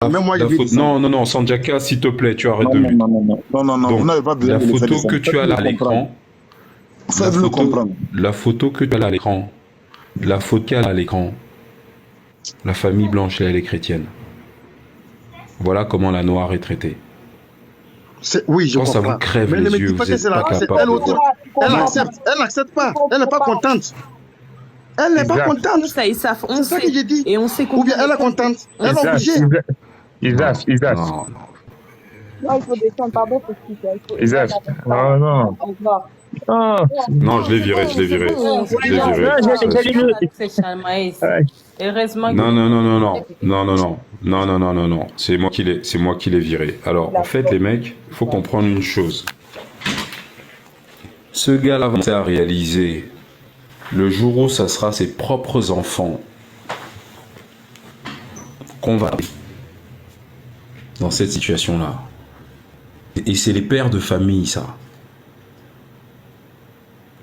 Même moi, j'ai vu ça. Non, non, non, Sanjaka, s'il te plaît, tu arrêtes Non, de non, lutter. non, non, non, non, non, non, vous Donc, n'avez pas besoin la de le faire photo descendre. que tu as là à l'écran, Faites-le comprendre. la photo que tu as là à l'écran, la photo qu'il y a là à l'écran, la famille blanche, elle est chrétienne. Voilà comment la noire est traitée. Oui, je Quand ça comprends. vous crève Mais ne les me yeux, dites pas vous que c'est n'êtes pas c'est capable elle de aussi. voir. Elle n'accepte pas. Elle n'est pas contente. Elle n'est pas contente. Ça, ils savent, on C'est ça sait. que j'ai dit. Et on sait Ou bien combien elle est contente. Elle est obligée. Isaac. Non, non. Non, il faut descendre, pardon, pour ce qu'il fait. Isaac. Non, non. Au revoir. Non. Non, je l'ai viré, je l'ai viré. Je l'ai viré. Heureusement. Non, non, non, non, non, non, non, non, non, non, non, non, non, c'est moi qui l'ai viré. Alors, en fait, les mecs, il faut comprendre une chose. Ce gars-là va commencer à réaliser le jour où ça sera ses propres enfants qu'on va dans cette situation-là. Et c'est les pères de famille, ça,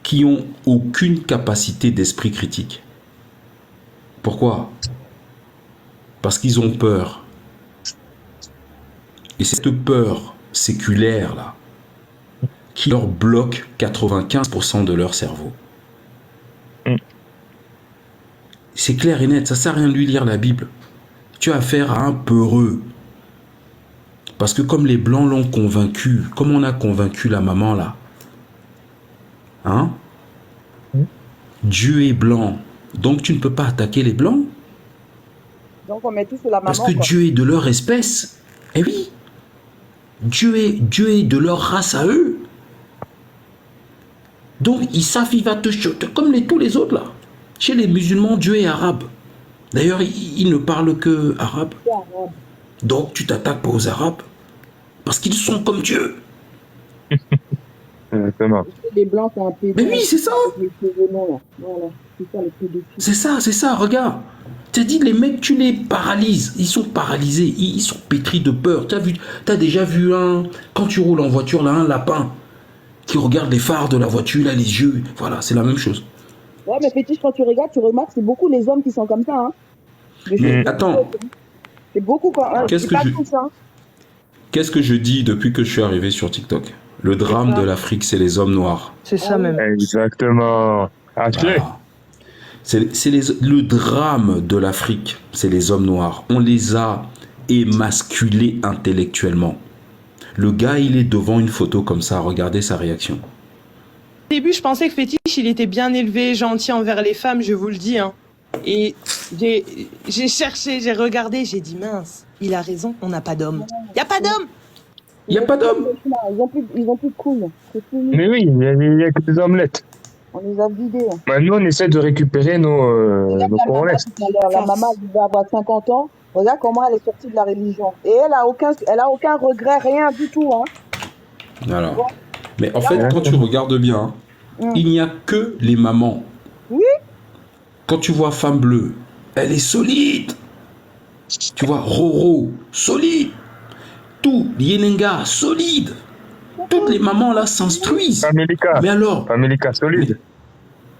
qui ont aucune capacité d'esprit critique. Pourquoi? Parce qu'ils ont peur. Et c'est cette peur séculaire là qui leur bloque 95% de leur cerveau. C'est clair et net, ça sert à rien de lui lire la Bible. Tu as affaire à un peureux. Parce que comme les Blancs l'ont convaincu, comme on a convaincu la maman là, hein? Dieu est blanc, donc tu ne peux pas attaquer les Blancs. Donc on met tout sur la maman. Parce que quoi. Dieu est de leur espèce. Eh oui. Dieu est de leur race à eux. Donc ils savent, il va te chuter comme tous les autres là. Chez les musulmans, Dieu est arabe. D'ailleurs, il ne parle que arabe. Donc tu t'attaques pas aux arabes. Parce qu'ils sont comme Dieu. Exactement. Les blancs, c'est un peu. Mais oui, c'est ça. Les cheveux longs, là. Voilà. C'est ça, les pédophiles. C'est ça, regarde. Tu as dit, les mecs, tu les paralyses. Ils sont paralysés. Ils sont pétris de peur. T'as déjà vu quand tu roules en voiture, là, un lapin qui regarde les phares de la voiture, là, les yeux. Voilà, c'est la même chose. Ouais, mais Fétiche, quand tu regardes, tu remarques, c'est beaucoup les hommes qui sont comme ça. Hein. Mais attends. C'est beaucoup quand même. Qu'est-ce que je dis depuis que je suis arrivé sur TikTok? Le drame de l'Afrique, c'est les hommes noirs. C'est ça même. Exactement. Voilà. Le drame de l'Afrique, c'est les hommes noirs. On les a émasculés intellectuellement. Le gars, il est devant une photo comme ça, regardez sa réaction. Au début, je pensais que Fétiche, il était bien élevé, gentil envers les femmes, je vous le dis. Hein. Et j'ai cherché, j'ai regardé, j'ai dit mince, il a raison, on n'a pas d'homme. Il n'y a pas d'homme. Il n'y a pas d'homme. Ils ont plus de couilles. C'est fini. Mais oui, il y a que des omelettes. On les a vidés. Maintenant, on essaie de récupérer nos couronnes. La maman, elle va avoir 50 ans. Regarde comment elle est sortie de la religion. Et elle a aucun regret, rien du tout. Hein. Alors, bon. Mais en fait, quand tu regardes bien, il n'y a que les mamans. Oui. Quand tu vois Femme Bleue, elle est solide. Tu vois Roro, solide. Tout, Yenenga, solide. Toutes les mamans là s'instruisent. Famelica. Mais alors Famelica, solide.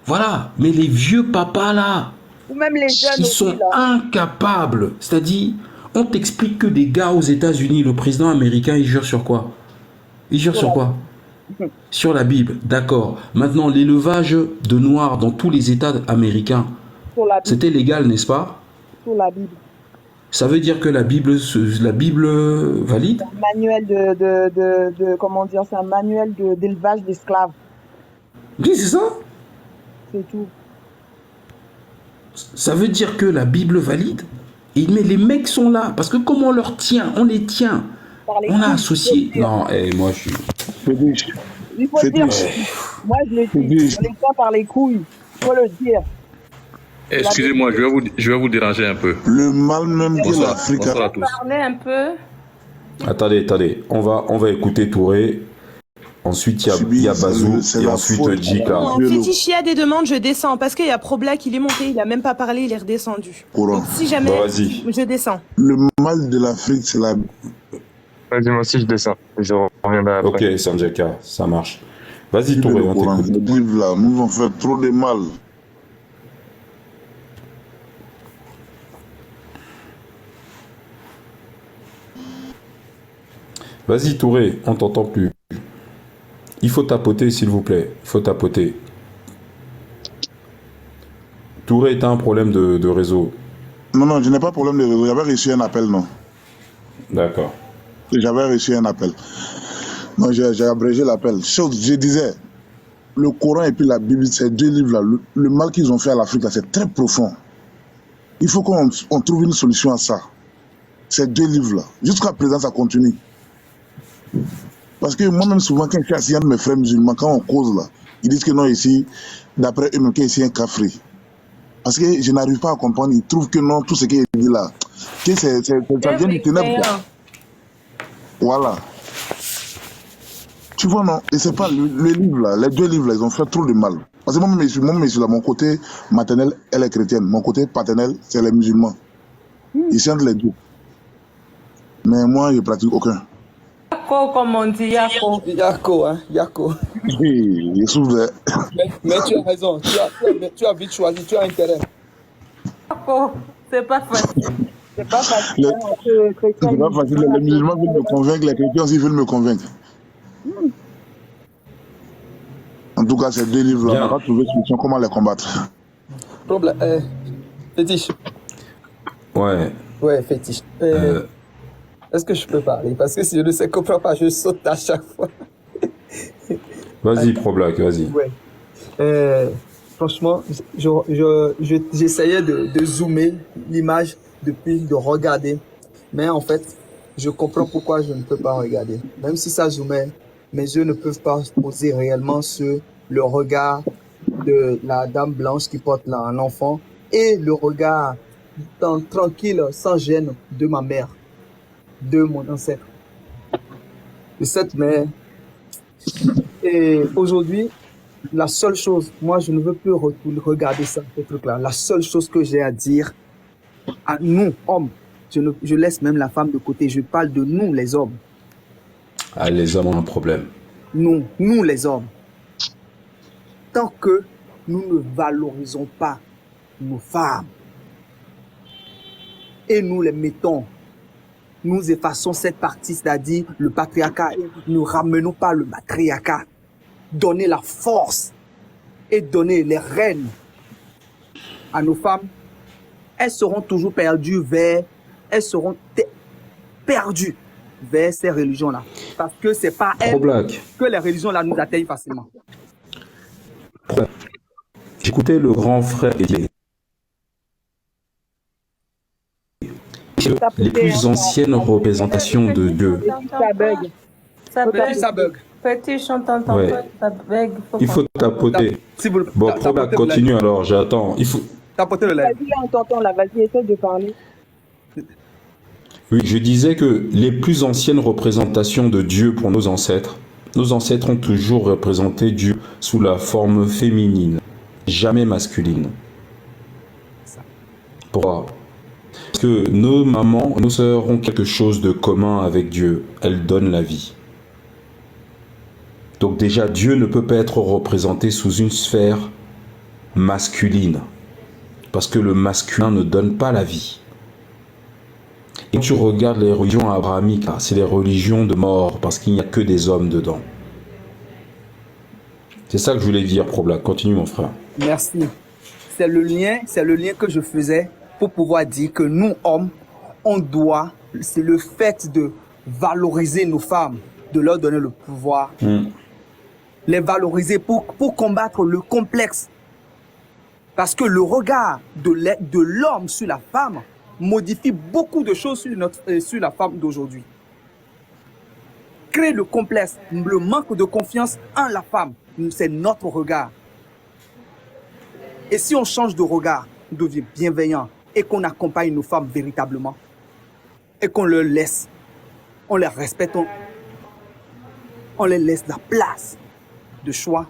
Voilà, mais les vieux papas là, ou même les jeunes ils sont incapables. C'est-à-dire, on t'explique que des gars aux États-Unis, le président américain, il jure sur quoi? Il jure sur quoi? Sur la Bible, d'accord. Maintenant, l'élevage de noirs dans tous les États américains, c'était légal, n'est-ce pas? Sur la Bible. Ça veut dire que la Bible valide? C'est un manuel de comment dire, c'est un manuel d'élevage d'esclaves. Oui, c'est ça. C'est tout. Ça veut dire que la Bible valide? Mais les mecs sont là, parce que comme on leur tient, on les tient. On a associé. Non, moi je suis. Il faut dire. Moi je le dis. On les tient par les couilles. Il faut le dire. Excusez-moi, je vais vous déranger un peu. Le mal même de l'Afrique. Bonsoir à tous. Parler un peu. Attendez. On va écouter Touré. Ensuite, il y a Bazou. Et ensuite, Djika. Fétiche, il y a des demandes, je descends. Parce qu'il y a Problac, il est monté, il n'a même pas parlé, il est redescendu. Donc si jamais, je descends. Le mal de l'Afrique, c'est la... Vas-y, moi aussi, je descends. Je reviendrai après. Ok, Sanjaka, ça marche. Vas-y, Touré, on t'écoute. Nous on fait trop de mal. Vas-y, Touré, on t'entend plus. Il faut tapoter, s'il vous plaît. Il faut tapoter. Touré, t'as un problème de réseau. Non, non, je n'ai pas de problème de réseau. J'avais reçu un appel, non. D'accord. J'avais reçu un appel. Non, j'ai abrégé l'appel. Je disais, le Coran et puis la Bible, ces deux livres-là, le mal qu'ils ont fait à l'Afrique, là, c'est très profond. Il faut qu'on trouve une solution à ça. Ces deux livres-là. Jusqu'à présent, ça continue. Parce que moi-même, souvent, quand je suis assis avec mes frères musulmans, quand on cause là, ils disent que non, ici, d'après eux, qu'il ici un café. Parce que je n'arrive pas à comprendre. Ils trouvent que non, tout ce qui est dit là, que ça vient du ténèbre. Voilà. Tu vois, non? Et c'est pas le livre là, les deux livres là, ils ont fait trop de mal. Parce que moi-même, là, mon côté maternel, elle est chrétienne. Mon côté paternel, c'est les musulmans. Ils chantent les deux. Mais moi, je pratique aucun. Yako, comme on dit, Yako. Yako, hein, Yako. Je souffre. Mais tu as raison, tu as vite choisi, tu as intérêt. Yako, c'est pas facile. C'est pas facile. C'est pas facile. Les musulmans veulent me convaincre, les chrétiens aussi veulent me convaincre. En tout cas, ces deux livres-là, on va trouver une solution, comment les combattre. Problème, fétiche. Ouais. Ouais, fétiche. Est-ce que je peux parler? Parce que si je ne sais comprends pas, je saute à chaque fois. Vas-y, Problac, vas-y. Ouais. Franchement, j'essayais de zoomer l'image depuis, de regarder. Mais en fait, je comprends pourquoi je ne peux pas regarder. Même si ça zoomait, mes yeux ne peuvent pas se poser réellement sur le regard de la dame blanche qui porte là un enfant et le regard tranquille, sans gêne de ma mère, de mon ancêtre. Le 7 mai. Et aujourd'hui, la seule chose, moi je ne veux plus regarder ça, ce truc-là. La seule chose que j'ai à dire à nous, hommes, je laisse même la femme de côté, je parle de nous, les hommes. Ah, les hommes ont un problème. Nous les hommes. Tant que nous ne valorisons pas nos femmes et nous les mettons, nous effaçons cette partie, c'est-à-dire le patriarcat, et nous ramenons pas le matriarcat. Donner la force et donner les rênes à nos femmes, elles seront toujours perdues elles seront perdues vers ces religions-là. Parce que c'est pas elles que les religions-là nous atteignent facilement. J'écoutais le grand frère Étienne. Les plus anciennes représentations de Dieu. Ça bug. Fétiche, on t'entend pas, ça bug. Il faut tapoter. Bon, Problac, continue alors, j'attends. Il faut tapoter le live. Vas-y, là, on t'entend, là. Vas-y, essaie de parler. Oui, je disais que les plus anciennes représentations de Dieu pour nos ancêtres ont toujours représenté Dieu sous la forme féminine, jamais masculine. Pourquoi? Parce que nos mamans, nos sœurs ont quelque chose de commun avec Dieu. Elles donnent la vie. Donc déjà, Dieu ne peut pas être représenté sous une sphère masculine. Parce que le masculin ne donne pas la vie. Et tu regardes les religions abrahamiques, c'est les religions de mort, parce qu'il n'y a que des hommes dedans. C'est ça que je voulais dire, Problac. Continue, mon frère. Merci. C'est le lien que je faisais pour pouvoir dire que nous, hommes, on doit, c'est le fait de valoriser nos femmes, de leur donner le pouvoir, les valoriser pour combattre le complexe. Parce que le regard de l'homme sur la femme modifie beaucoup de choses sur la femme d'aujourd'hui. Crée le complexe, le manque de confiance en la femme, c'est notre regard. Et si on change de regard, on devient bienveillant et qu'on accompagne nos femmes véritablement et qu'on leur laisse, on les respecte, on les laisse la place de choix,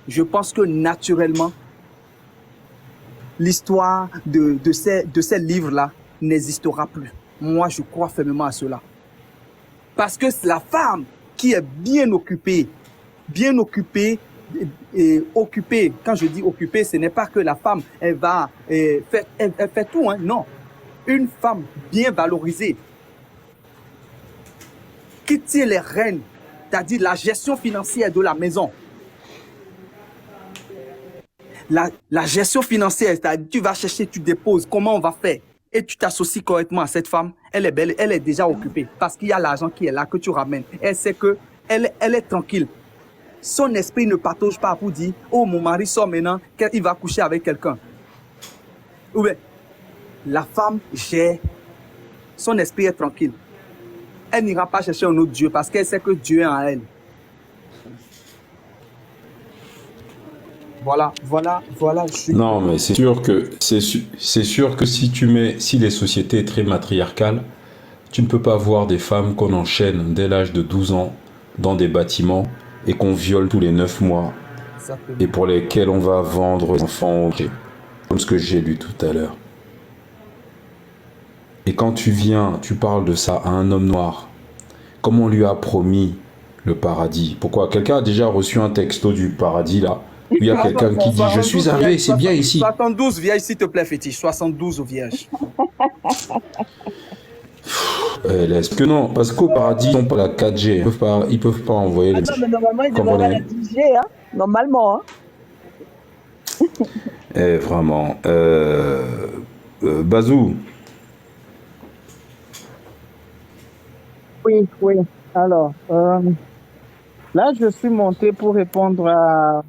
je pense que naturellement, l'histoire de ces livres-là n'existera plus. Moi, je crois fermement à cela. Parce que c'est la femme qui est bien occupée, et occupée. Quand je dis occupée, ce n'est pas que la femme, elle fait tout, hein, non. Une femme bien valorisée qui tient les rênes, c'est-à-dire la gestion financière de la maison. La gestion financière, c'est-à-dire tu vas chercher, tu déposes, comment on va faire? Et tu t'associes correctement à cette femme, elle est belle, elle est déjà occupée parce qu'il y a l'argent qui est là que tu ramènes. Elle sait que elle est tranquille. Son esprit ne patauge pas pour dire, oh mon mari sort maintenant, qu'il va coucher avec quelqu'un. Ou bien, la femme gère, son esprit est tranquille. Elle n'ira pas chercher un autre Dieu parce qu'elle sait que Dieu est en elle. Voilà. Non, mais c'est sûr que si les sociétés sont très matriarcales, tu ne peux pas voir des femmes qu'on enchaîne dès l'âge de 12 ans dans des bâtiments et qu'on viole tous les 9 mois Exactement. et pour lesquels on va vendre les enfants, comme ce que j'ai lu tout à l'heure. Et quand tu parles de ça à un homme noir, comme on lui a promis le paradis. Pourquoi? Quelqu'un a déjà reçu un texto du paradis là? Il y a quelqu'un qui dit, je suis arrivé, c'est bien ici. 72 vierges, s'il te plaît, fétiche. 72 vierges. Est-ce que non? Parce qu'au paradis, ils n'ont pas la 4G. Ils peuvent pas envoyer les... Non, mais normalement, ils devraient avoir la 10G, hein? Normalement, hein? Vraiment. Bazou. Oui. Alors, là, je suis monté pour répondre à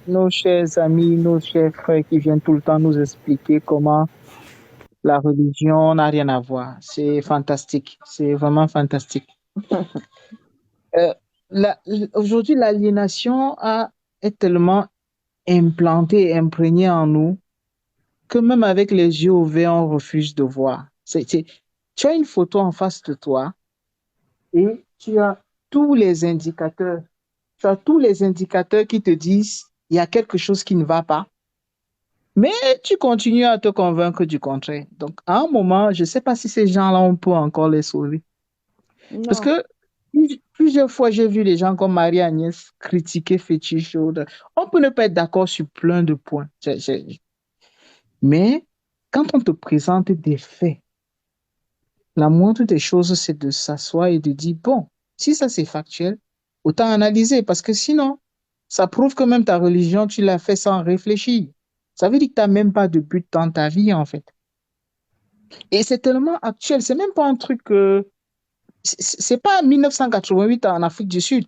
nos chers amis, nos chers frères qui viennent tout le temps nous expliquer comment la religion n'a rien à voir. C'est fantastique. C'est vraiment fantastique. Aujourd'hui, l'aliénation est tellement implantée, imprégnée en nous que même avec les yeux ouverts, on refuse de voir. Tu as une photo en face de toi et tu as tous les indicateurs. Tu as tous les indicateurs qui te disent il y a quelque chose qui ne va pas. Mais tu continues à te convaincre du contraire. Donc, à un moment, je ne sais pas si ces gens-là, on peut encore les sauver. Non. Parce que plusieurs fois, j'ai vu les gens comme Marie-Agnès critiquer Fétiche. On peut ne pas être d'accord sur plein de points. Mais quand on te présente des faits, la moindre des choses, c'est de s'asseoir et de dire, bon, si ça c'est factuel, autant analyser, parce que sinon, ça prouve que même ta religion, tu l'as fait sans réfléchir. Ça veut dire que tu n'as même pas de but dans ta vie, en fait. Et c'est tellement actuel, c'est même pas un truc... c'est pas 1988 en Afrique du Sud.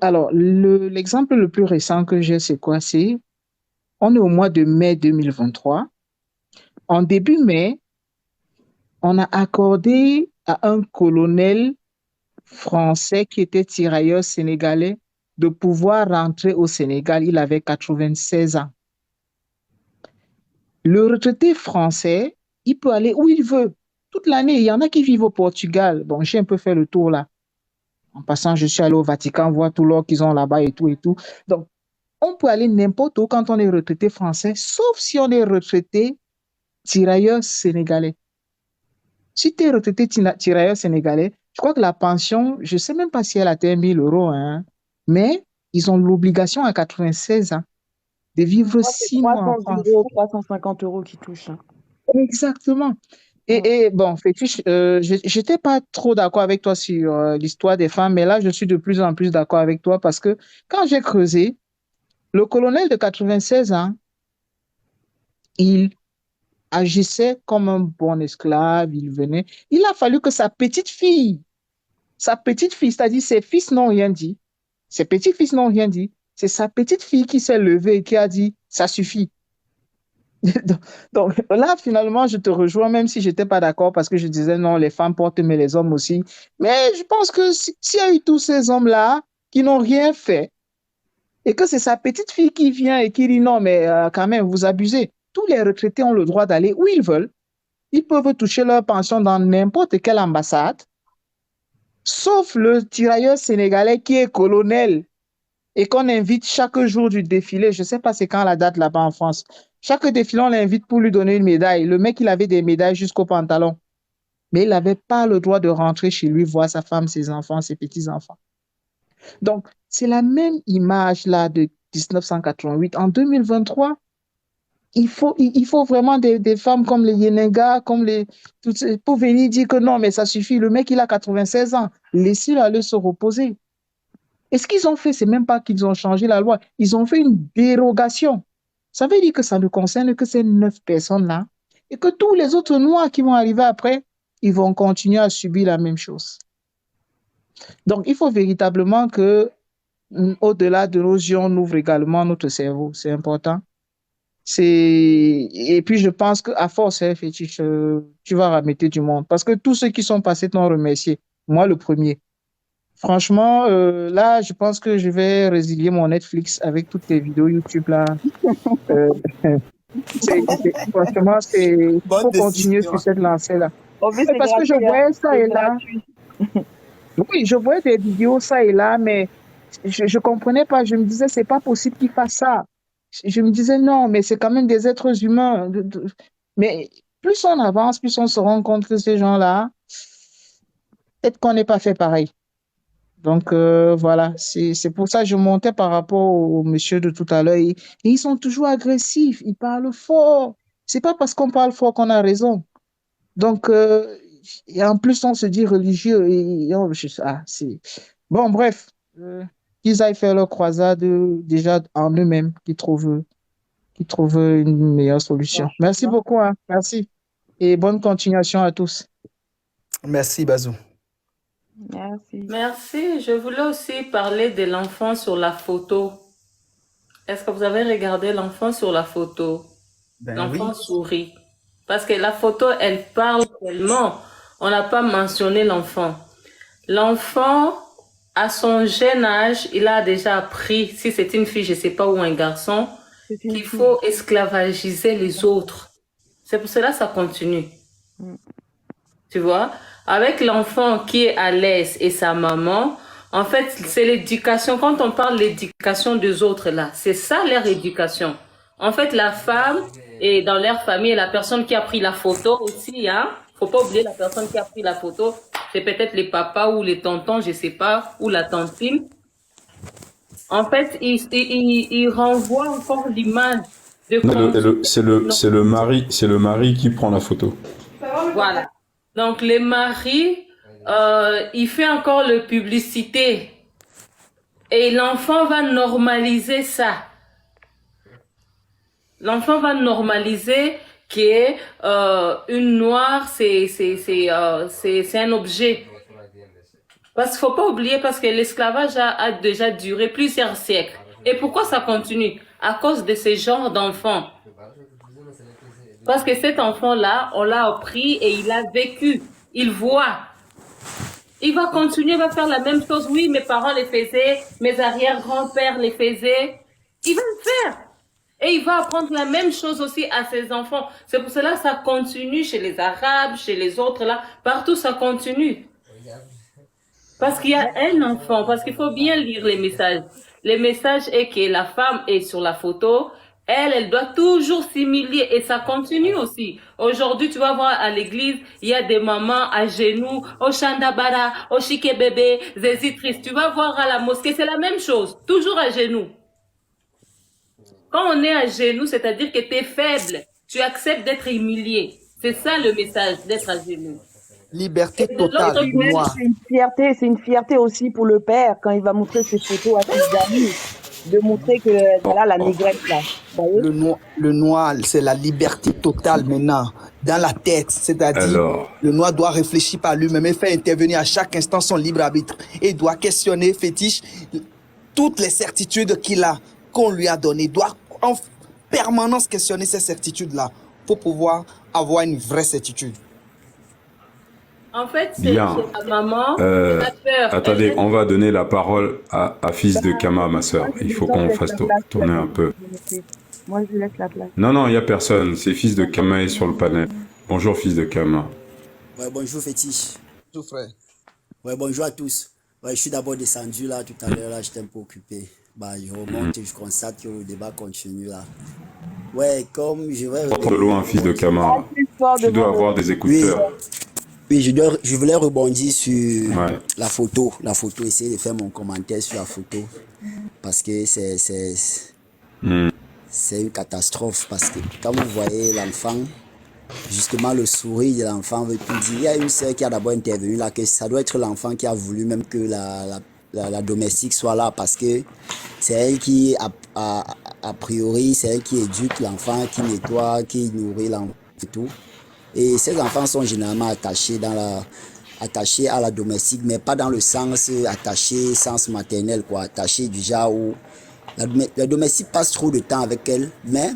Alors, l'exemple le plus récent que j'ai, c'est quoi? On est au mois de mai 2023. En début mai, on a accordé à un colonel français qui était tirailleur sénégalais de pouvoir rentrer au Sénégal. Il avait 96 ans. Le retraité français, il peut aller où il veut. Toute l'année, il y en a qui vivent au Portugal. Bon, j'ai un peu fait le tour là. En passant, je suis allé au Vatican voir tout l'or qu'ils ont là-bas et tout et tout. Donc, on peut aller n'importe où quand on est retraité français, sauf si on est retraité tirailleur sénégalais. Si tu es retraité tirailleur sénégalais, je crois que la pension, je ne sais même pas si elle atteint 1 000 euros, hein, mais ils ont l'obligation à 96 ans de vivre 6 mois en France. 350 euros qui touchent. Hein. Exactement. Et bon, Fétiche, je n'étais pas trop d'accord avec toi sur l'histoire des femmes, mais là, je suis de plus en plus d'accord avec toi parce que quand j'ai creusé, le colonel de 96 ans, il agissait comme un bon esclave, il venait. Il a fallu que sa petite fille, c'est-à-dire ses fils n'ont rien dit, ses petits-fils n'ont rien dit, c'est sa petite fille qui s'est levée et qui a dit, ça suffit. Donc là, finalement, je te rejoins, même si je n'étais pas d'accord parce que je disais non, les femmes portent, mais les hommes aussi. Mais je pense que s'il y a eu tous ces hommes-là qui n'ont rien fait et que c'est sa petite fille qui vient et qui dit non, mais quand même, vous abusez. Tous les retraités ont le droit d'aller où ils veulent. Ils peuvent toucher leur pension dans n'importe quelle ambassade, sauf le tirailleur sénégalais qui est colonel et qu'on invite chaque jour du défilé. Je ne sais pas c'est quand la date là-bas en France. Chaque défilé, on l'invite pour lui donner une médaille. Le mec, il avait des médailles jusqu'au pantalon. Mais il n'avait pas le droit de rentrer chez lui, voir sa femme, ses enfants, ses petits-enfants. Donc, c'est la même image là de 1988. En 2023, il faut vraiment des femmes comme les Yenega, comme pour venir dire que non, mais ça suffit. Le mec, il a 96 ans. Laissez-le aller se reposer. Et ce qu'ils ont fait, c'est même pas qu'ils ont changé la loi. Ils ont fait une dérogation. Ça veut dire que ça ne concerne que ces 9 personnes-là et que tous les autres noirs qui vont arriver après, ils vont continuer à subir la même chose. Donc, il faut véritablement que, au-delà de nos yeux, on ouvre également notre cerveau. C'est important. Et puis, je pense qu'à force, Fétiche, tu vas remettre du monde. Parce que tous ceux qui sont passés t'ont remercié. Moi, le premier. Franchement, là, je pense que je vais résilier mon Netflix avec toutes les vidéos YouTube là. Franchement, il faut continuer sur cette lancée-là. Parce que je voyais ça et là. Oui, je voyais des vidéos ça et là, mais je comprenais pas. Je me disais, c'est pas possible qu'ils fassent ça. Je me disais, non, mais c'est quand même des êtres humains. Mais plus on avance, plus on se rend compte que ces gens-là, peut-être qu'on n'est pas fait pareil. Donc, voilà, c'est pour ça que je montais par rapport au monsieur de tout à l'heure. Et ils sont toujours agressifs, ils parlent fort. C'est pas parce qu'on parle fort qu'on a raison. Donc, et en plus, on se dit religieux. Bon, bref, qu'ils aillent faire leur croisade déjà en eux-mêmes, qu'ils trouvent une meilleure solution. Merci beaucoup, hein. Merci. Et bonne continuation à tous. Merci, Bazou. Merci. Merci. Je voulais aussi parler de l'enfant sur la photo. Est-ce que vous avez regardé l'enfant sur la photo? L'enfant sourit. Parce que la photo, elle parle tellement. On n'a pas mentionné l'enfant. L'enfant, à son jeune âge, il a déjà appris, si c'est une fille, je ne sais pas, ou un garçon, qu'il faut esclavagiser les autres. C'est pour cela que ça continue. Tu vois? Avec l'enfant qui est à l'aise et sa maman, en fait, c'est l'éducation. Quand on parle de l'éducation des autres, là, c'est ça leur éducation. En fait, la femme est dans leur famille, la personne qui a pris la photo aussi, hein. Faut pas oublier la personne qui a pris la photo. C'est peut-être les papas ou les tontons, je sais pas, ou la tantine. En fait, il renvoie encore l'image de C'est le mari qui prend la photo. Voilà. Donc, les maris, il fait encore le publicité. Et l'enfant va normaliser ça. L'enfant va normaliser qu'une noire, c'est un objet. Parce qu'il faut pas oublier, parce que l'esclavage a déjà duré plusieurs siècles. Et pourquoi ça continue? À cause de ce genre d'enfants. Parce que cet enfant-là, on l'a appris et il a vécu. Il voit. Il va continuer, il va faire la même chose. Oui, mes parents les faisaient, mes arrière-grands-pères les faisaient. Il va le faire. Et il va apprendre la même chose aussi à ses enfants. C'est pour cela que ça continue chez les Arabes, chez les autres là. Partout, ça continue. Parce qu'il y a un enfant, parce qu'il faut bien lire les messages. Le message est que la femme est sur la photo. Elle doit toujours s'humilier et ça continue aussi. Aujourd'hui, tu vas voir à l'église, il y a des mamans à genoux, au Chandabara, au Chique bébé, Zézi triste. Tu vas voir à la mosquée, c'est la même chose, toujours à genoux. Quand on est à genoux, c'est-à-dire que tu es faible, tu acceptes d'être humilié. C'est ça le message, d'être à genoux. Liberté totale. C'est une fierté aussi pour le père quand il va montrer ses photos à ses amis. De montrer que voilà la négresse là. Le noir, c'est la liberté totale maintenant, dans la tête. C'est-à-dire, le noir doit réfléchir par lui-même et faire intervenir à chaque instant son libre arbitre. Et il doit questionner, fétiche, toutes les certitudes qu'il a, qu'on lui a données. Il doit en permanence questionner ces certitudes-là pour pouvoir avoir une vraie certitude. En fait, c'est la maman. Attendez, on va donner la parole à Fils de Kama, ma soeur. Il faut qu'on fasse tourner un peu. Moi, je laisse la place. Non, il n'y a personne. C'est Fils de Kama est sur le panel. Bonjour, Fils de Kama. Ouais, bonjour, Fétiche. Bonjour, frère. Ouais, bonjour à tous. Ouais, je suis d'abord descendu là tout à l'heure. Là, j'étais un peu occupé. Bah, je remonte et je constate que le débat continue là. Ouais, comme je vais... De loin, Fils de Kama. Tu dois avoir des écouteurs. Oui, je voulais rebondir sur la photo, essayer de faire mon commentaire sur la photo, parce que c'est une catastrophe parce que quand vous voyez l'enfant, justement le sourire de l'enfant veut tout dire. Il y a une sœur qui a d'abord intervenu là, que ça doit être l'enfant qui a voulu même que la domestique soit là parce que c'est elle qui, a priori, c'est elle qui éduque l'enfant, qui nettoie, qui nourrit l'enfant et tout. Et ces enfants sont généralement attachés à la domestique, mais pas dans le sens attaché, sens maternel, quoi. Attaché du genre où la domestique passe trop de temps avec elle, mais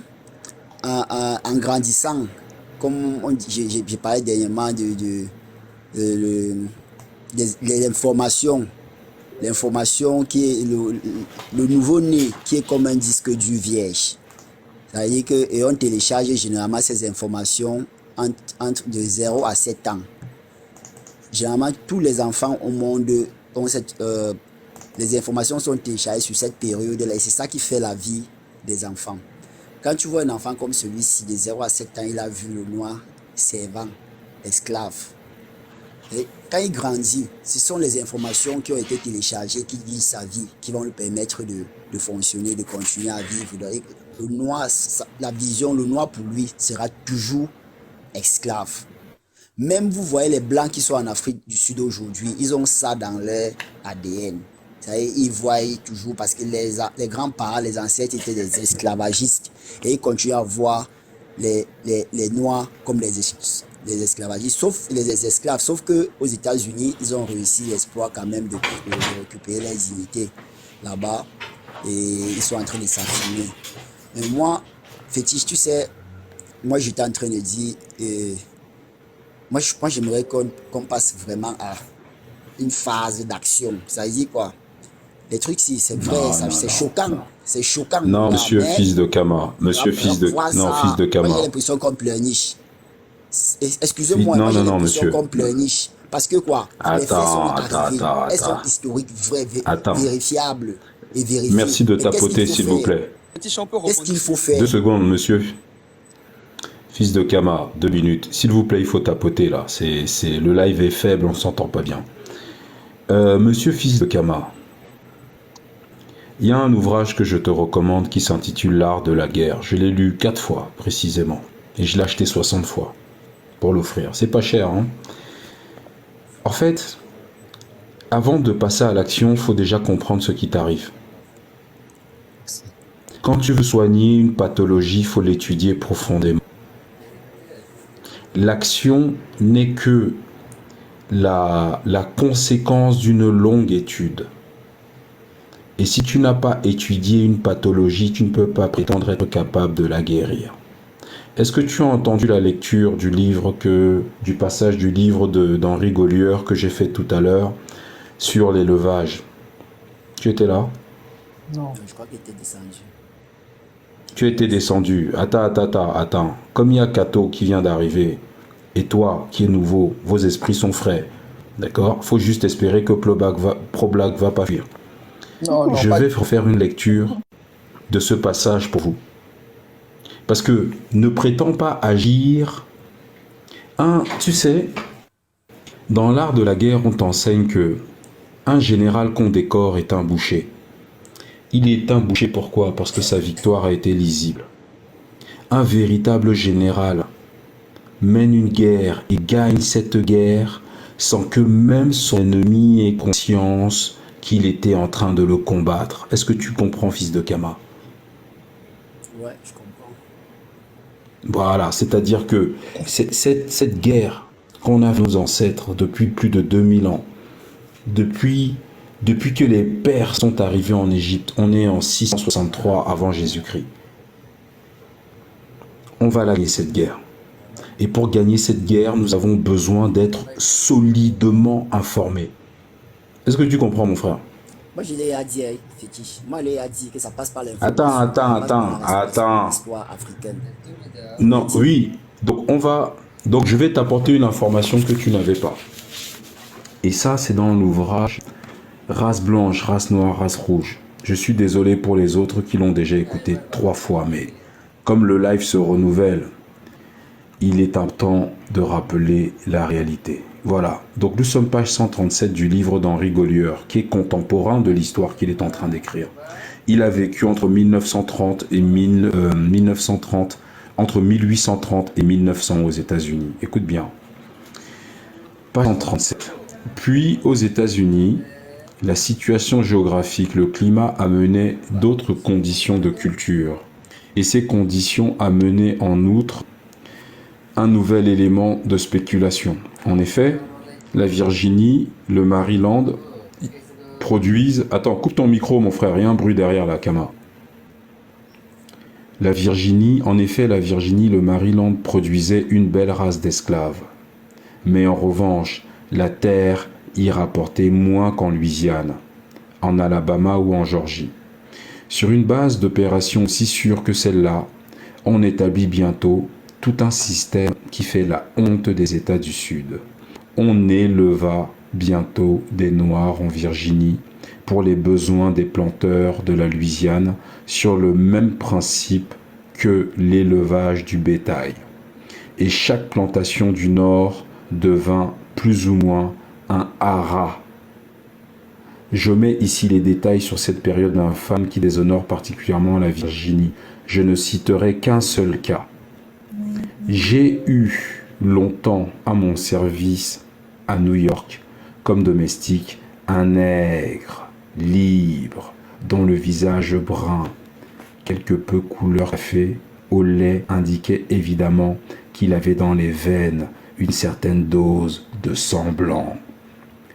en grandissant, comme j'ai parlé dernièrement l'information qui est le nouveau-né, qui est comme un disque dur vierge. C'est-à-dire que on télécharge généralement ces informations entre de 0 à 7 ans. Généralement, tous les enfants au monde ont les informations sont téléchargées sur cette période-là et c'est ça qui fait la vie des enfants. Quand tu vois un enfant comme celui-ci, de 0 à 7 ans, il a vu le noir, servant, esclave. Et quand il grandit, ce sont les informations qui ont été téléchargées, qui guident sa vie, qui vont lui permettre de fonctionner, de continuer à vivre. Le noir, la vision, le noir pour lui sera toujours esclave. Même vous voyez les blancs qui sont en Afrique du Sud aujourd'hui, ils ont ça dans leur ADN. Ils voient toujours parce que les grands-parents, les ancêtres étaient des esclavagistes et ils continuent à voir les noirs comme les esclavagistes, sauf les esclaves. Sauf qu'aux États-Unis, ils ont réussi l'exploit quand même de récupérer les unités là-bas et ils sont en train de s'affirmer. Mais moi, Fétiche, tu sais, moi j'étais en train de dire, moi j'aimerais qu'on passe vraiment à une phase d'action. Ça veut dire quoi? Les trucs, si c'est vrai, c'est choquant. C'est choquant. Non, monsieur fils de Kama. Monsieur fils de... Non, fils de Kama. Moi, j'ai l'impression qu'on pleurniche. Excusez-moi, moi, j'ai l'impression qu'on pleurniche. Parce que quoi? Les faits sont arrivés. Elles sont historiques, vraies, vérifiables et vérifiées. Merci de tapoter, s'il vous plaît. Qu'est-ce qu'il faut faire? 2 secondes, monsieur. Fils de Kama, 2 minutes. S'il vous plaît, il faut tapoter, là. Le live est faible, on ne s'entend pas bien. Monsieur fils de Kama, il y a un ouvrage que je te recommande qui s'intitule L'art de la guerre. Je l'ai lu 4 fois, précisément. Et je l'ai acheté 60 fois pour l'offrir. C'est pas cher, hein. En fait, avant de passer à l'action, il faut déjà comprendre ce qui t'arrive. Quand tu veux soigner une pathologie, il faut l'étudier profondément. L'action n'est que la conséquence d'une longue étude. Et si tu n'as pas étudié une pathologie, tu ne peux pas prétendre être capable de la guérir. Est-ce que tu as entendu la lecture du passage du livre d'Henri Golieur que j'ai fait tout à l'heure sur l'élevage? Tu étais là? Non. Je crois qu'il était descendu. Tu étais descendu. Attends. Comme il y a Kato qui vient d'arriver, et toi qui es nouveau, vos esprits sont frais. D'accord? Faut juste espérer que ProBlack va pas fuir. Je vais faire une lecture de ce passage pour vous. Parce que ne prétends pas agir. Tu sais, dans l'art de la guerre, on t'enseigne que un général qu'on décore est un boucher. Il est un boucher pourquoi? Parce que sa victoire a été lisible. Un véritable général mène une guerre et gagne cette guerre sans que même son ennemi ait conscience qu'il était en train de le combattre. Est-ce que tu comprends, fils de Kama? Ouais, je comprends. Voilà, c'est-à-dire que cette guerre qu'on a nos ancêtres depuis plus de 2000 ans, depuis que les Perses sont arrivés en Égypte, on est en 663 avant Jésus-Christ. On va gagner cette guerre. Et pour gagner cette guerre, nous avons besoin d'être solidement informés. Est-ce que tu comprends, mon frère? Moi, je l'ai dit, Fétiche. Moi, je l'ai dit que ça passe par l'information. Attends. L'histoire africaine. Non, oui. Donc, je vais t'apporter une information que tu n'avais pas. Et ça, c'est dans l'ouvrage Race blanche, race noire, race rouge. Je suis désolé pour les autres qui l'ont déjà écouté 3 fois, mais comme le live se renouvelle, il est temps de rappeler la réalité. Voilà, donc nous sommes page 137 du livre d'Henri Golieur, qui est contemporain de l'histoire qu'il est en train d'écrire. Il a vécu entre 1930 et 1930, entre 1830 et 1900 aux États-Unis. Écoute bien. Page 137. Puis aux États-Unis, la situation géographique, le climat amenait d'autres conditions de culture. Et ces conditions amenaient en outre un nouvel élément de spéculation. En effet, la Virginie, le Maryland produisent... Attends, coupe ton micro mon frère, il y a un bruit derrière la Kama. La Virginie, en effet, la Virginie, le Maryland produisait une belle race d'esclaves. Mais en revanche, la terre y rapportait moins qu'en Louisiane, en Alabama ou en Georgie. Sur une base d'opération aussi sûre que celle-là, on établit bientôt tout un système qui fait la honte des États du Sud. On éleva bientôt des Noirs en Virginie pour les besoins des planteurs de la Louisiane sur le même principe que l'élevage du bétail. Et chaque plantation du Nord devint plus ou moins un haras. Je mets ici les détails sur cette période infâme qui déshonore particulièrement la Virginie. Je ne citerai qu'un seul cas. J'ai eu longtemps à mon service à New York comme domestique un nègre libre dont le visage brun, quelque peu couleur café, au lait indiquait évidemment qu'il avait dans les veines une certaine dose de sang blanc.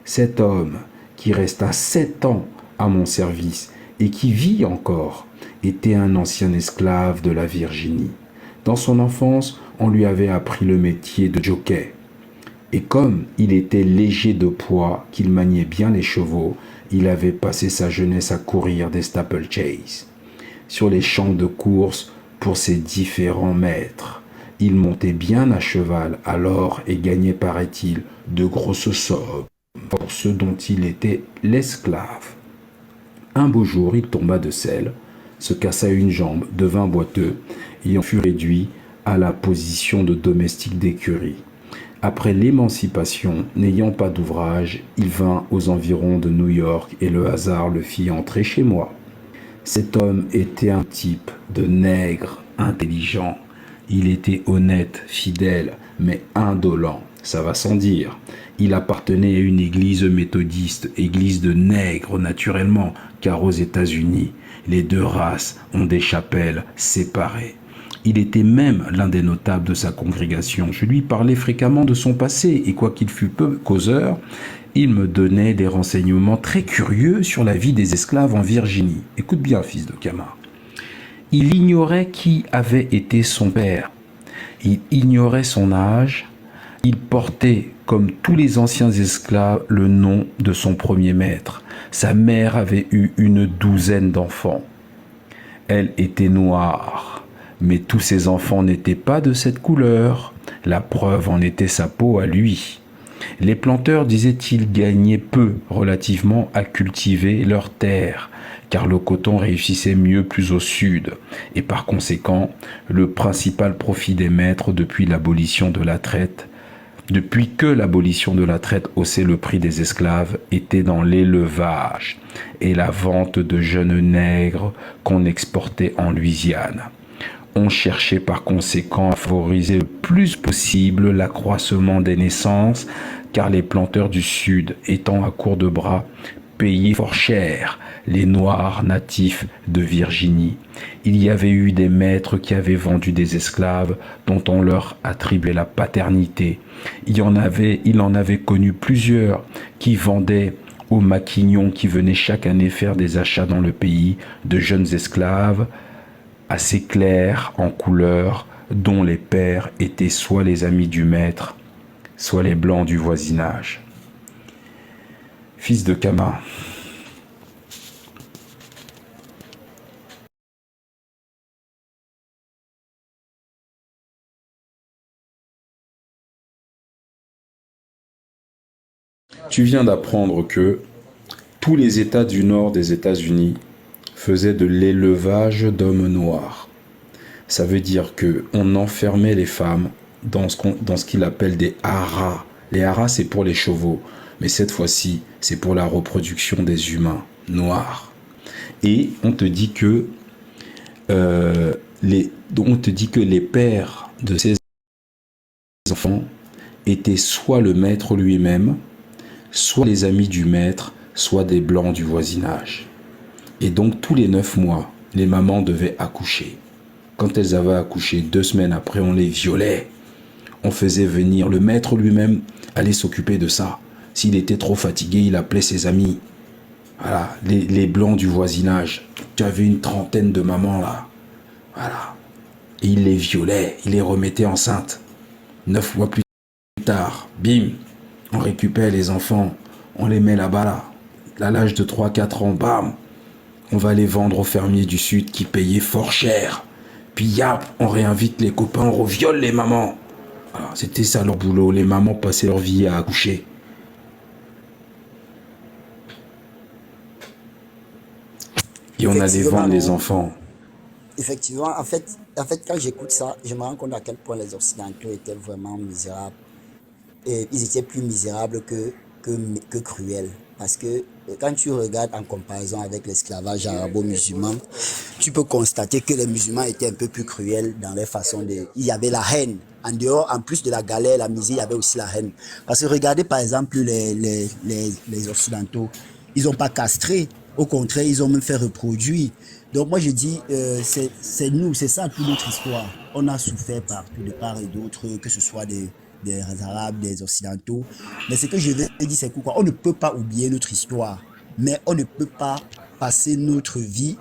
Cet homme, qui resta 7 ans à mon service et qui vit encore, était un ancien esclave de la Virginie. Dans son enfance, on lui avait appris le métier de jockey. Et comme il était léger de poids, qu'il maniait bien les chevaux, il avait passé sa jeunesse à courir des steeplechase sur les champs de course pour ses différents maîtres. Il montait bien à cheval alors et gagnait, paraît-il, de grosses sommes pour ceux dont il était l'esclave. Un beau jour, il tomba de selle, se cassa une jambe, devint boiteux et en fut réduit à la position de domestique d'écurie. Après l'émancipation, n'ayant pas d'ouvrage, il vint aux environs de New York et le hasard le fit entrer chez moi. Cet homme était un type de nègre intelligent. Il était honnête, fidèle, mais indolent, ça va sans dire. Il appartenait à une église méthodiste, église de nègres naturellement, car aux États-Unis, les deux races ont des chapelles séparées. Il était même l'un des notables de sa congrégation. Je lui parlais fréquemment de son passé, et quoiqu'il fût peu causeur, il me donnait des renseignements très curieux sur la vie des esclaves en Virginie. Écoute bien, fils de Kama. Il ignorait qui avait été son père. Il ignorait son âge. Il portait, comme tous les anciens esclaves, le nom de son premier maître. Sa mère avait eu une 12aine d'enfants. Elle était noire, mais tous ses enfants n'étaient pas de cette couleur. La preuve en était sa peau à lui. Les planteurs, disait-il, gagnaient peu relativement à cultiver leurs terres, car le coton réussissait mieux plus au sud, et par conséquent, le principal profit des maîtres depuis que l'abolition de la traite haussait le prix des esclaves, était dans l'élevage et la vente de jeunes nègres qu'on exportait en Louisiane. On cherchait par conséquent à favoriser le plus possible l'accroissement des naissances, car les planteurs du Sud, étant à court de bras, payaient fort cher les Noirs natifs de Virginie. Il y avait eu des maîtres qui avaient vendu des esclaves dont on leur attribuait la paternité. Il en avait connu plusieurs qui vendaient aux maquignons qui venaient chaque année faire des achats dans le pays de jeunes esclaves assez clairs en couleur, dont les pères étaient soit les amis du maître, soit les blancs du voisinage. Fils de Kama. Tu viens d'apprendre que tous les États du nord des États-Unis faisaient de l'élevage d'hommes noirs. Ça veut dire qu'on enfermait les femmes dans ce qu'il appelle des haras. Les haras, c'est pour les chevaux, mais cette fois-ci, c'est pour la reproduction des humains noirs. Et on te dit que les pères de ces enfants étaient soit le maître lui-même, soit les amis du maître, soit des blancs du voisinage. Et donc tous les 9 mois, les mamans devaient accoucher. Quand elles avaient accouché, 2 semaines après, on les violait. On faisait venir le maître lui-même aller s'occuper de ça. S'il était trop fatigué, il appelait ses amis. Voilà, les blancs du voisinage. Tu avais une trentaine de mamans là. Voilà. Et il les violait, il les remettait enceintes. 9 mois plus tard, bim, on récupère les enfants, on les met là-bas là. À l'âge de 3-4 ans, bam, on va les vendre aux fermiers du Sud qui payaient fort cher. Puis yap, on réinvite les copains, on reviole les mamans. Voilà, c'était ça leur boulot, les mamans passaient leur vie à accoucher. Et on allait vendre les enfants. Effectivement, en fait, quand j'écoute ça, je me rends compte à quel point les Occidentaux étaient vraiment misérables. Et ils étaient plus misérables que cruels. Parce que quand tu regardes en comparaison avec l'esclavage arabo-musulman, tu peux constater que les musulmans étaient un peu plus cruels dans leur façon de... Il y avait la haine. En dehors, en plus de la galère, la misère, il y avait aussi la haine. Parce que regardez par exemple les Occidentaux, ils n'ont pas castré. Au contraire, ils ont même fait reproduire. Donc moi je dis, c'est nous, c'est ça toute notre histoire. On a souffert partout, de part et d'autre, que ce soit des Arabes, des Occidentaux. Mais ce que je veux dire, c'est quoi? On ne peut pas oublier notre histoire, mais on ne peut pas passer notre vie.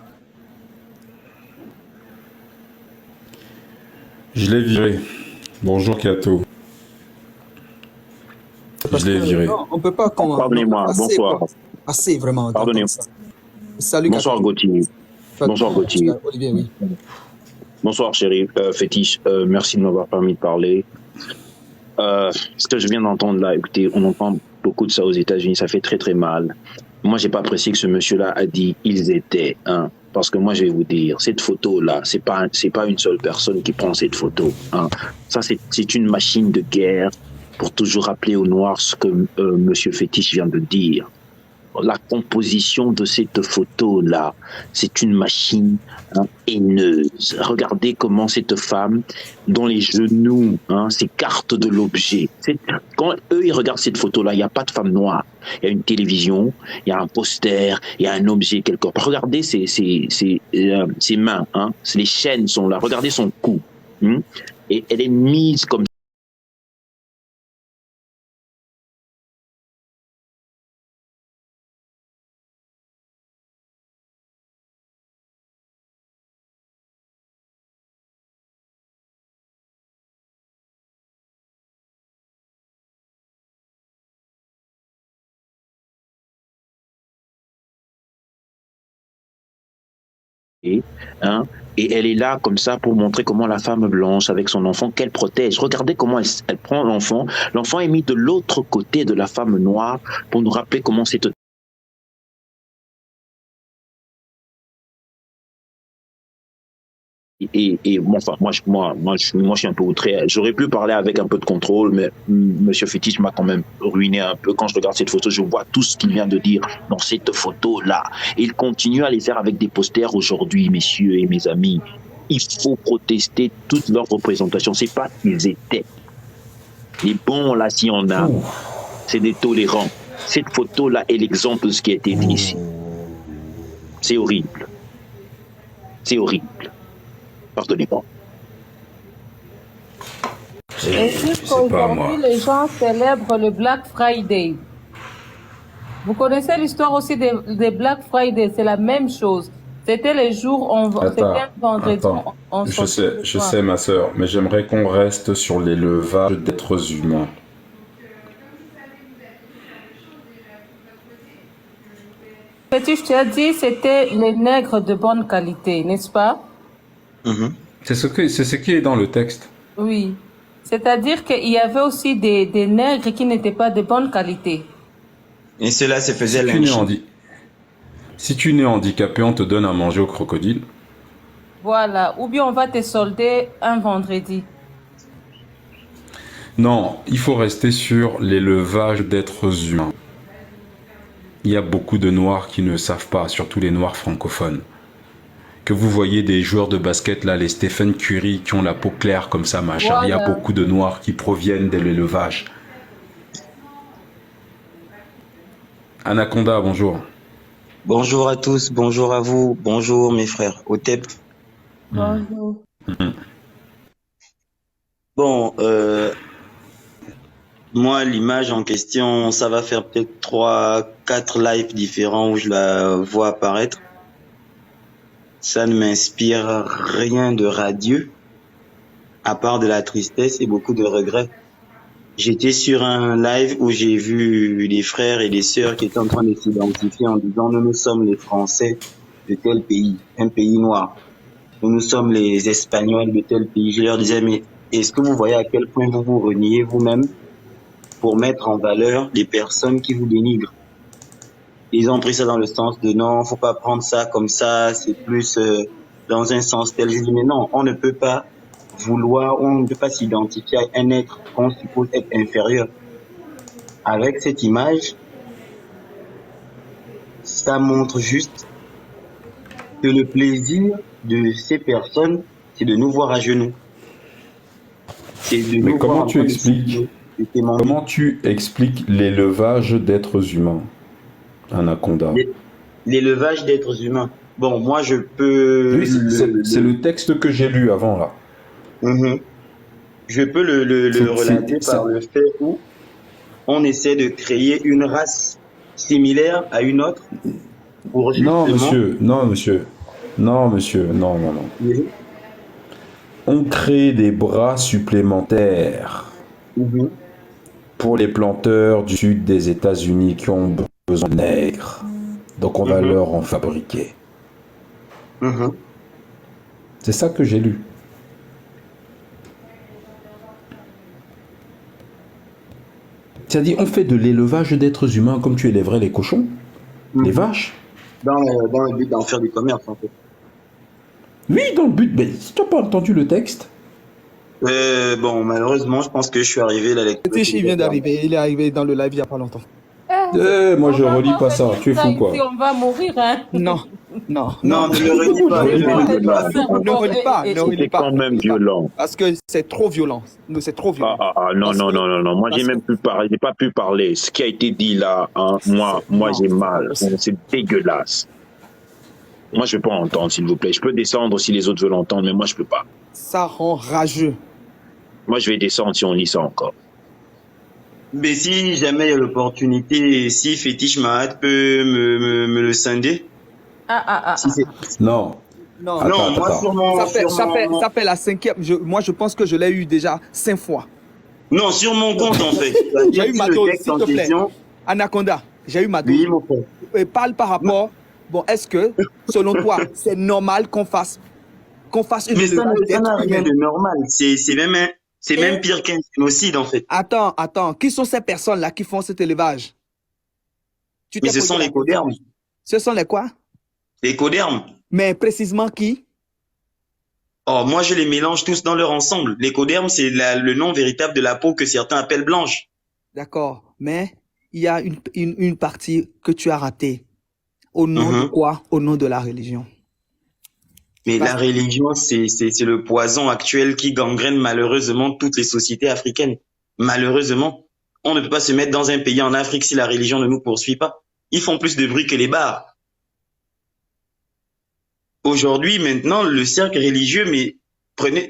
Je l'ai viré. Bonjour Kato. Je l'ai viré. Non, on peut pas... Pardonnez-moi, bonsoir. Assez vraiment. Pardonnez-moi. Salut. Bonsoir Gauthier. Bonsoir Gauthier. Olivier, oui. Bonsoir chéri. Fétiche, merci de m'avoir permis de parler. Ce que je viens d'entendre là, écoutez, on entend beaucoup de ça aux États-Unis, ça fait très très mal. Moi, j'ai pas apprécié que ce monsieur-là a dit ils étaient, hein, parce que moi, je vais vous dire, cette photo-là, c'est pas une seule personne qui prend cette photo, hein. Ça, c'est une machine de guerre pour toujours rappeler aux Noirs ce que monsieur Fétiche vient de dire. La composition de cette photo-là, c'est une machine haineuse. Regardez comment cette femme, dont les genoux s'écartent de l'objet. Quand eux, ils regardent cette photo-là, il n'y a pas de femme noire. Il y a une télévision, il y a un poster, il y a un objet quelque part. Regardez ses mains, les chaînes sont là. Regardez son cou. Et elle est mise comme et elle est là comme ça pour montrer comment la femme blanche avec son enfant qu'elle protège. Regardez comment elle prend l'enfant. L'enfant est mis de l'autre côté de la femme noire pour nous rappeler comment c'est. Et enfin, moi, je suis un peu outré. J'aurais pu parler avec un peu de contrôle, mais monsieur Fétiche m'a quand même ruiné un peu. Quand je regarde cette photo, je vois tout ce qu'il vient de dire dans cette photo-là. Il continue à les faire avec des posters aujourd'hui, messieurs et mes amis. Il faut protester toute leur représentation. C'est pas qu'ils étaient. Les bons, là, si on a, c'est des tolérants. Cette photo-là est l'exemple de ce qui a été dit ici. C'est horrible. C'est horrible. Pardonnez-moi. Est-ce qu'aujourd'hui, les gens célèbrent le Black Friday? Vous connaissez l'histoire aussi des Black Friday, c'est la même chose. C'était les jours, c'était un vendredi. Je sais ma sœur, mais j'aimerais qu'on reste sur l'élevage d'êtres humains. Petit, je t'ai dit, c'était les nègres de bonne qualité, n'est-ce pas? C'est ce qui est dans le texte. Oui. C'est-à-dire qu'il y avait aussi des nègres qui n'étaient pas de bonne qualité. Et cela se faisait lyncher. Si tu n'es handicapé, on te donne à manger au crocodile. Voilà. Ou bien on va te solder un vendredi. Non, il faut rester sur l'élevage d'êtres humains. Il y a beaucoup de Noirs qui ne savent pas, surtout les Noirs francophones. Que vous voyez des joueurs de basket, là, les Stephen Curry, qui ont la peau claire comme ça, machin. Il y a beaucoup de Noirs qui proviennent de l'élevage. Anaconda, bonjour. Bonjour à tous, bonjour à vous, bonjour mes frères. Otep. Bonjour. Bon, moi, l'image en question, ça va faire peut-être 3-4 lives différents où je la vois apparaître. Ça ne m'inspire rien de radieux, à part de la tristesse et beaucoup de regrets. J'étais sur un live où j'ai vu des frères et des sœurs qui étaient en train de s'identifier en disant « Nous sommes les Français de tel pays, un pays noir. Nous sommes les Espagnols de tel pays. » Je leur disais « Mais est-ce que vous voyez à quel point vous vous reniez vous-même pour mettre en valeur les personnes qui vous dénigrent ?» Ils ont pris ça dans le sens de « Non, faut pas prendre ça comme ça, c'est plus dans un sens tel. » Je dis « Mais non, on ne peut pas vouloir, on ne peut pas s'identifier à un être qu'on suppose être inférieur. Avec cette image, ça montre juste que le plaisir de ces personnes, c'est de nous voir à genoux. Mais comment tu expliques l'élevage d'êtres humains, Anaconda? L'élevage d'êtres humains. Bon, moi je peux... Oui, c'est le texte que j'ai lu avant, là. Je peux le relater par le fait où on essaie de créer une race similaire à une autre pour justement... Non, monsieur. Non. Oui. On crée des bras supplémentaires pour les planteurs du sud des États-Unis qui ont besoin de nègres. Donc on va leur en fabriquer. C'est ça que j'ai lu. C'est-à-dire, on fait de l'élevage d'êtres humains comme tu élèverais les cochons, les vaches. Dans le but d'en faire du commerce, en fait. Oui, dans le but. Mais tu n'as pas entendu le texte? Bon, malheureusement, je pense que je suis arrivé là. Il vient d'arriver, il est arrivé dans le live il n'y a pas longtemps. Moi, je relis pas ça. Tu es fou, quoi. On va mourir, hein. Non, ne le relis pas. Ne relis pas. C'est quand même violent. Parce que c'est trop violent. C'est trop violent. Non. Moi, j'ai même pas pu parler. Ce qui a été dit là, hein, moi, j'ai mal. C'est dégueulasse. Moi, je ne peux pas entendre, s'il vous plaît. Je peux descendre si les autres veulent entendre, mais moi, je peux pas. Ça rend rageux. Moi, je vais descendre si on lit ça encore. Mais si jamais il y a l'opportunité, si Fétiche Mahat peut me le scinder. Non. Non, attends. Moi, ça fait la 5e. Moi, je pense que je l'ai eu déjà 5 fois. Non, sur mon compte, en fait. J'ai eu ma dose, s'il te plaît. Anaconda, j'ai eu ma dose. Oui, mon frère. Parle par rapport. Bon, est-ce que, selon toi, c'est normal qu'on fasse une élevage? Mais ça n'a rien de normal. C'est même pire qu'un génocide, en fait. Attends. Qui sont ces personnes-là qui font cet élevage? Mais ce sont les codermes. Ce sont les quoi? Les codermes. Mais précisément qui? Oh, moi, je les mélange tous dans leur ensemble. Les codermes, c'est le nom véritable de la peau que certains appellent blanche. D'accord. Mais il y a une partie que tu as ratée. Au nom de quoi? Au nom de la religion. Mais la religion, c'est le poison actuel qui gangrène malheureusement toutes les sociétés africaines. Malheureusement. On ne peut pas se mettre dans un pays en Afrique si la religion ne nous poursuit pas. Ils font plus de bruit que les bars. Aujourd'hui, maintenant, le cercle religieux, mais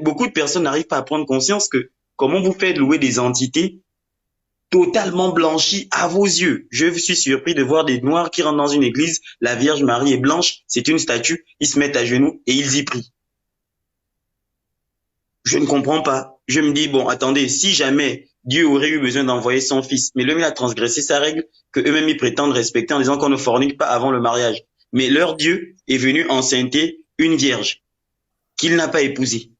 beaucoup de personnes n'arrivent pas à prendre conscience que comment vous faites louer des entités totalement blanchies à vos yeux. Je suis surpris de voir des Noirs qui rentrent dans une église, la Vierge Marie est blanche, c'est une statue, ils se mettent à genoux et ils y prient. Je ne comprends pas. Je me dis, bon, attendez, si jamais Dieu aurait eu besoin d'envoyer son fils, mais l'homme a transgressé sa règle que eux-mêmes ils prétendent respecter en disant qu'on ne fornique pas avant le mariage. Mais leur Dieu est venu enceinter une vierge qu'il n'a pas épousée.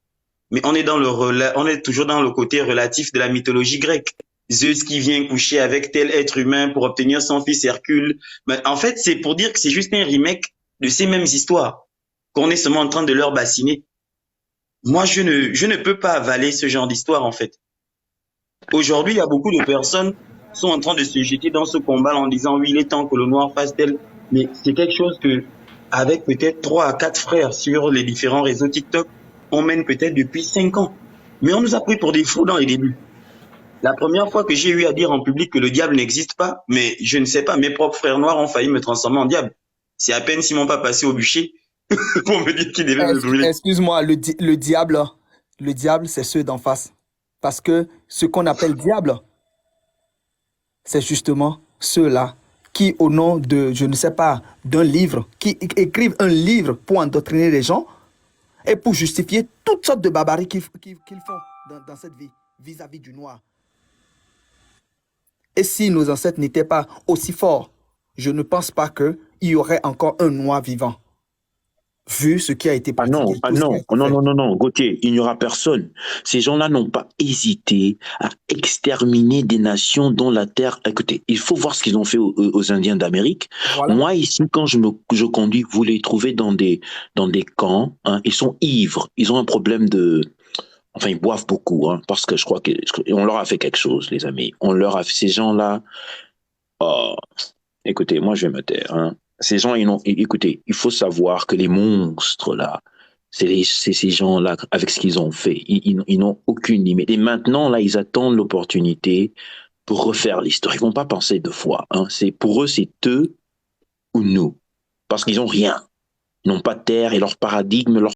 Mais on est toujours dans le côté relatif de la mythologie grecque. Zeus qui vient coucher avec tel être humain pour obtenir son fils Hercule. Mais en fait, c'est pour dire que c'est juste un remake de ces mêmes histoires qu'on est seulement en train de leur bassiner. Moi, je ne peux pas avaler ce genre d'histoire, en fait. Aujourd'hui, il y a beaucoup de personnes sont en train de se jeter dans ce combat en disant oui, il est temps que le noir fasse tel. Mais c'est quelque chose que, avec peut-être 3 à 4 frères sur les différents réseaux TikTok, on mène peut-être depuis 5 ans. Mais on nous a pris pour des fous dans les débuts. La première fois que j'ai eu à dire en public que le diable n'existe pas, mais je ne sais pas, mes propres frères noirs ont failli me transformer en diable. C'est à peine s'ils m'ont pas passé au bûcher pour me dire qu'ils devaient me brûler. Excuse-moi, le diable, c'est ceux d'en face. Parce que ce qu'on appelle diable, c'est justement ceux-là qui, au nom de, je ne sais pas, d'un livre, qui écrivent un livre pour endoctriner les gens et pour justifier toutes sortes de barbaries qu'ils font dans cette vie, vis-à-vis du noir. Et si nos ancêtres n'étaient pas aussi forts, je ne pense pas qu'il y aurait encore un noir vivant. Vu ce qui a été pratiqué. Non, Gauthier, il n'y aura personne. Ces gens-là n'ont pas hésité à exterminer des nations dont la terre... Écoutez, il faut voir ce qu'ils ont fait aux Indiens d'Amérique. Voilà. Moi, ici, quand je conduis, vous les trouvez dans des camps, hein, ils sont ivres, ils ont un problème de... Enfin, ils boivent beaucoup, hein, parce que je crois qu'on leur a fait quelque chose, les amis. On leur a fait... Ces gens-là... Oh, écoutez, moi, je vais me taire, hein. Ces gens, écoutez, il faut savoir que les monstres, là, c'est ces gens-là, avec ce qu'ils ont fait, ils n'ont aucune limite. Et maintenant, là, ils attendent l'opportunité pour refaire l'histoire. Ils vont pas penser 2 fois. Hein. Pour eux, c'est eux ou nous. Parce qu'ils n'ont rien. Ils n'ont pas de terre et leur paradigme, leur